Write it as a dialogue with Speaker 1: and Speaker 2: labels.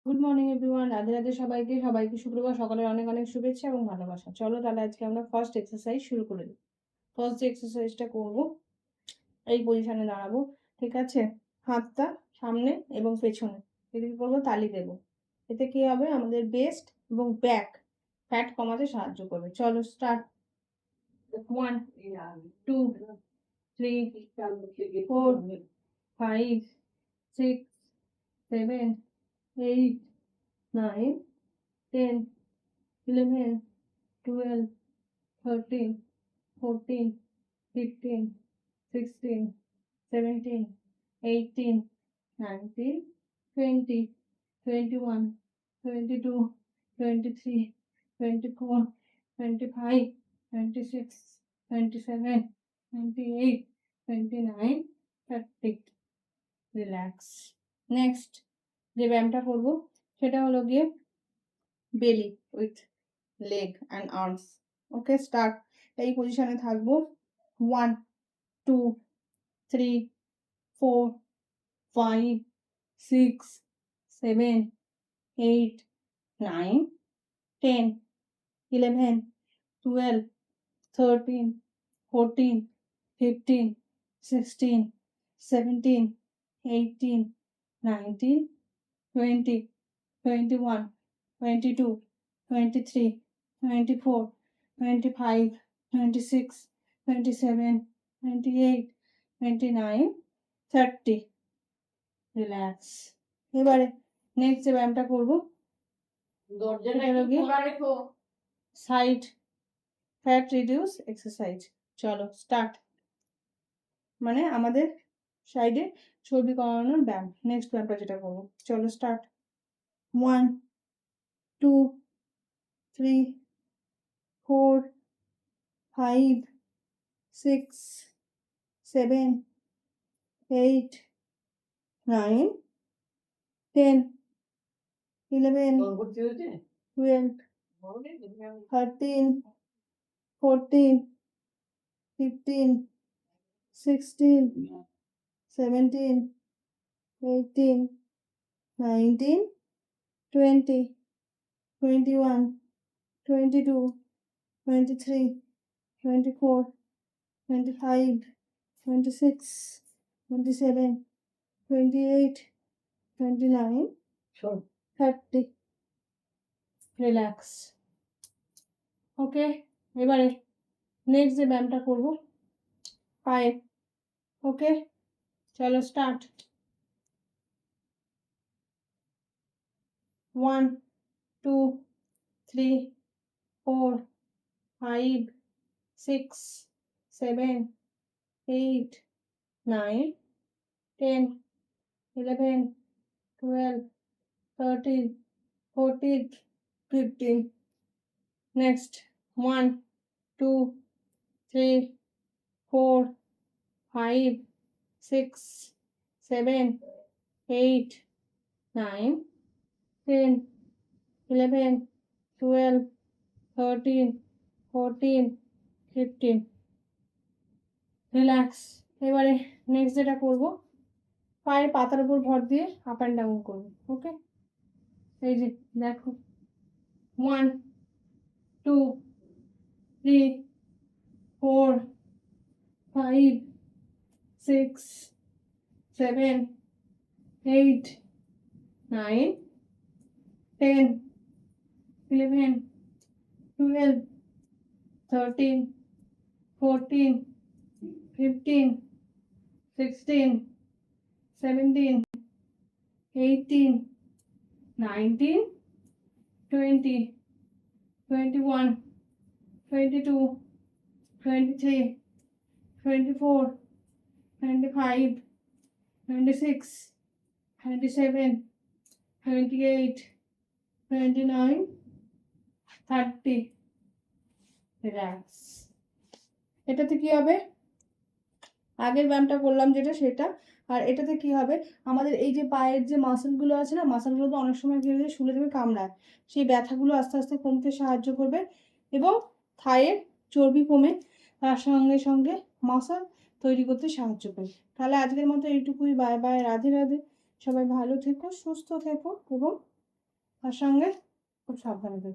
Speaker 1: Good morning everyone, Radhe Radhe সবাইকে। সবাইকে শুক্রবার সকালের অনেক অনেক শুভেচ্ছা এবং ভালোবাসা। চলো তাহলে আজকে আমরা ফার্স্ট এক্সারসাইজ শুরু করে দিই। ফার্স্ট যে এক্সারসাইজটা করবো, এই পজিশনে দাঁড়াবো, ঠিক আছে? হাতটা সামনে এবং পেছনে এদিকে করবো, তালি দেবো। এতে কি হবে, আমাদের বেস্ট এবং ব্যাক ফ্যাট কমাতে সাহায্য করবে। চলো স্টার্ট। 1 2 3 4 5 6 7 8 9 10 11 12 13 14 15 16 17 18 19 20 21 22 23 24 25 26 27 28 29 30। রিল্যাক্স। নেক্সট যে ব্যায়ামটা করবো সেটা হলো গিয়ে বেলি with leg and arms. Okay, start. এই পজিশনে থাকবো। 1 2 3 4 5 6 7 8 9 10 11 12 13 14 15 16 17 18 19 20 21 22 23 24 25 26 27 28 29 30। রিল্যাক্স। এবারে নেক্সট যে ব্যায়ামটা করবো সাইড ফ্যাট রিডিউস এক্সারসাইজ। চলো স্টার্ট। মানে আমাদের সাইডে চর্বি কমানোর ব্যায়াম। নেক্সট ব্যায়ামটা যেটা করবো, চলো স্টার্ট। 1 2 3 4 5 6 7 8 9 10 11 12 13 14 15 16 17 18 19 20 21 22 23 24 25 26 27 28 29 30। রিল্যাক্স। ওকে, এবারে নেক্সট যে ব্যায়ামটা করবো পায়ে। ওকে, চলো স্টার্ট। 1 2 3 4 5 6 7 8 9 10 11 12 13 14 15। Next, 1 2 3 4 5 6 7 8 9 10 11 12 13 14 15। রিল্যাক্স। এবারে নেক্সট যেটা করবো, পায়ের পাতার উপর ভর দিয়ে আপ অ্যান্ড ডাউন করবো। ওকে, এই যে দেখো, 1 2 3 4 5 6 7 8 9 10 11 12 13 14 15 16 17 18 19 20 21 22 23 24 25 26 27 28 29 30। রিল্যাক্স। এটাতে কি হবে, আগের ব্যায়ামটা করলাম যেটা সেটা, আর এটাতে কি হবে, আমাদের এই যে পায়ের যে মাসলগুলো আছে না, মাসলগুলো তো অনেক সময় কি হয়ে যায়, শুলে থেকে কামড়ায়, সেই ব্যথাগুলো আস্তে আস্তে কমতে সাহায্য করবে এবং থায়ের চর্বি কমে তার সঙ্গে সঙ্গে মাসল তৈরি করতে সাহায্য করবে। তাহলে আজকের মতো এইটুকুই। Bye bye, Radhe Radhe. সবাই ভালো থেকো, সুস্থ থেকো এবং তার সঙ্গে খুব সাবধানে দেবে।